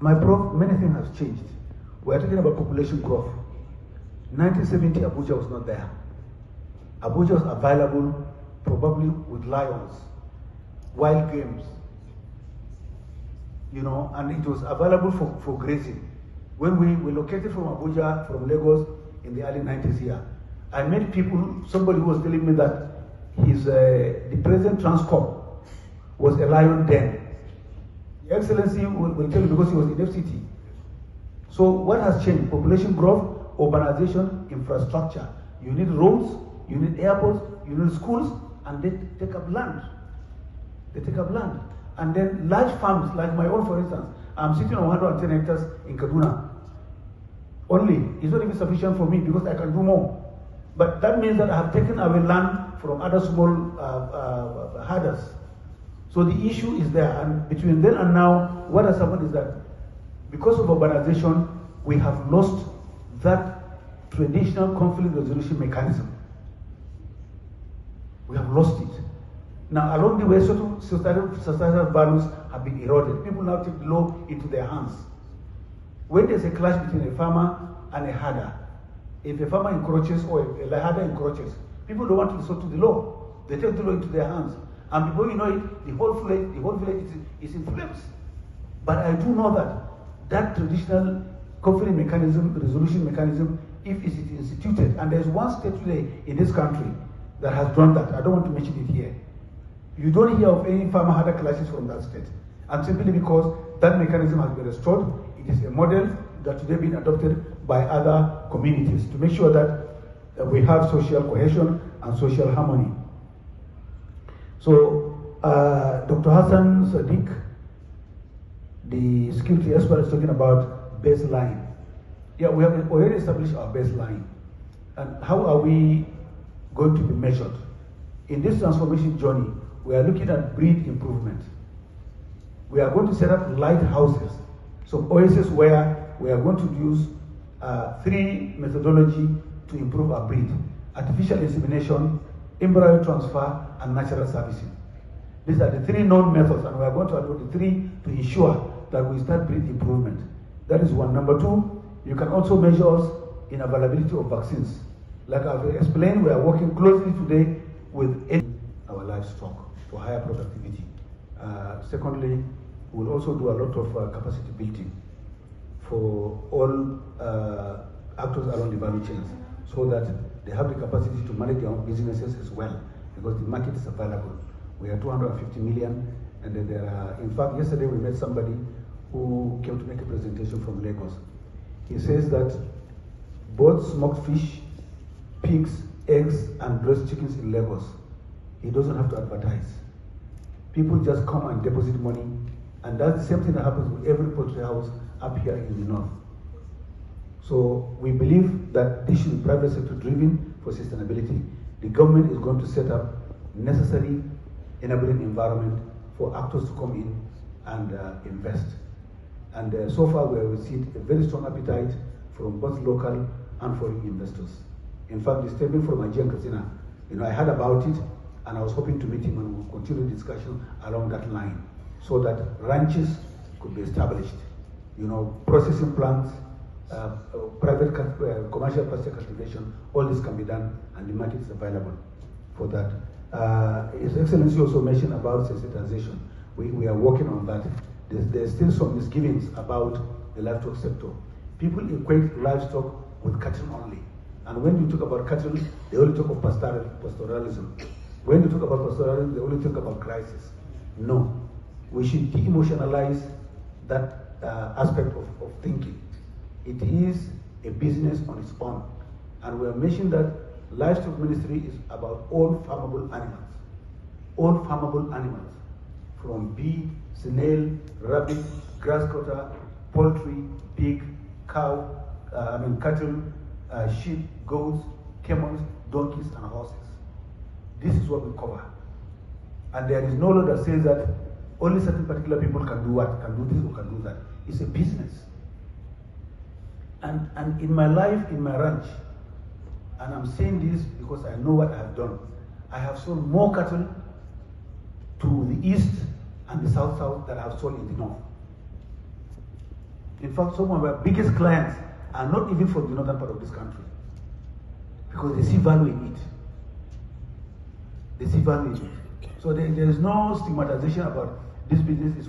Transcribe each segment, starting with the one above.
My prof, many things have changed. We are talking about population growth. 1970, Abuja was not there. Abuja was available probably with lions, wild games, and it was available for grazing. When we were located from Abuja, from Lagos in the early 90s here, I met people, somebody was telling me that the present Transcorp was a lion den. Your Excellency will tell you because he was in FCT. So what has changed? Population growth, urbanization, infrastructure. You need roads, you need airports, you need schools, and they take up land. They take up land. And then large farms, like my own for instance, I'm sitting on 110 hectares in Kaduna. Only, it's not even sufficient for me because I can do more. But that means that I have taken away land from other small herders. So the issue is there, and between then and now, what has happened is that because of urbanization, we have lost that traditional conflict resolution mechanism. We have lost it. Now, along the way, certain societal values have been eroded. People now take the law into their hands. When there's a clash between a farmer and a herder, if a farmer encroaches or a herder encroaches, people don't want to resort to the law. They take the law into their hands. And before you know it, the whole village is in flames. But I do know that traditional conflict mechanism, resolution mechanism, if it is instituted, and there's one state today in this country that has done that. I don't want to mention it here. You don't hear of any farmer herder clashes from that state. And simply because that mechanism has been restored, it is a model that today being adopted by other communities to make sure that we have social cohesion and social harmony. So, Dr. Hassan Sadiq, the security expert, is talking about baseline. Yeah, we have already established our baseline. And how are we going to be measured? In this transformation journey, we are looking at breed improvement. We are going to set up lighthouses, some oases where we are going to use 3 methodology to improve our breed: artificial insemination, embryo transfer, and natural servicing. These are the 3 known methods, and we are going to adopt the 3 to ensure that we start breed improvement. That is one. Number 2, you can also measure us in availability of vaccines. Like I've explained, we are working closely today with our livestock for higher productivity. Secondly, we'll also do a lot of capacity building for all actors along the value chains, so that they have the capacity to manage their own businesses as well, because the market is available. We are 250 million, and then there are, in fact, yesterday we met somebody who came to make a presentation from Lagos. He says that both smoked fish, pigs, eggs, and breast chickens in Lagos, he doesn't have to advertise. People just come and deposit money, and that's the same thing that happens with every poultry house up here in the north. So we believe that this should be private sector driven for sustainability. The government is going to set up necessary enabling environment for actors to come in and invest. And so far we have received a very strong appetite from both local and foreign investors. In fact, the statement from Nigerian Katsina, I heard about it, and I was hoping to meet him, and we'll continue the discussion along that line, so that ranches could be established, processing plants, private commercial pasture cultivation, all this can be done, and the market is available for that. His Excellency also mentioned about sensitization. We are working on that. There's still some misgivings about the livestock sector. People equate livestock with cattle only. And when you talk about cattle, they only talk of pastoralism. When you talk about pastoralism, they only talk about crisis. No, we should de-emotionalize that aspect of thinking. It is a business on its own. And we are mentioning that livestock ministry is about all farmable animals. All farmable animals, from bee, snail, rabbit, grass cutter, poultry, pig, cow, cattle, sheep, goats, camels, donkeys, and horses. This is what we cover. And there is no law that says that only certain particular people can do what, can do this or can do that. It's a business. And in my life, in my ranch, and I'm saying this because I know what I have done, I have sold more cattle to the east and the south than I have sold in the north. In fact, some of our biggest clients are not even from the northern part of this country, because they see value in it. They see value in it. So there is no stigmatization about this business is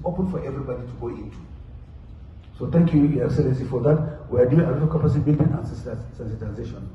open for everybody to go into. So thank you, Your Excellency, for that. We are doing a little capacity building and sensitization.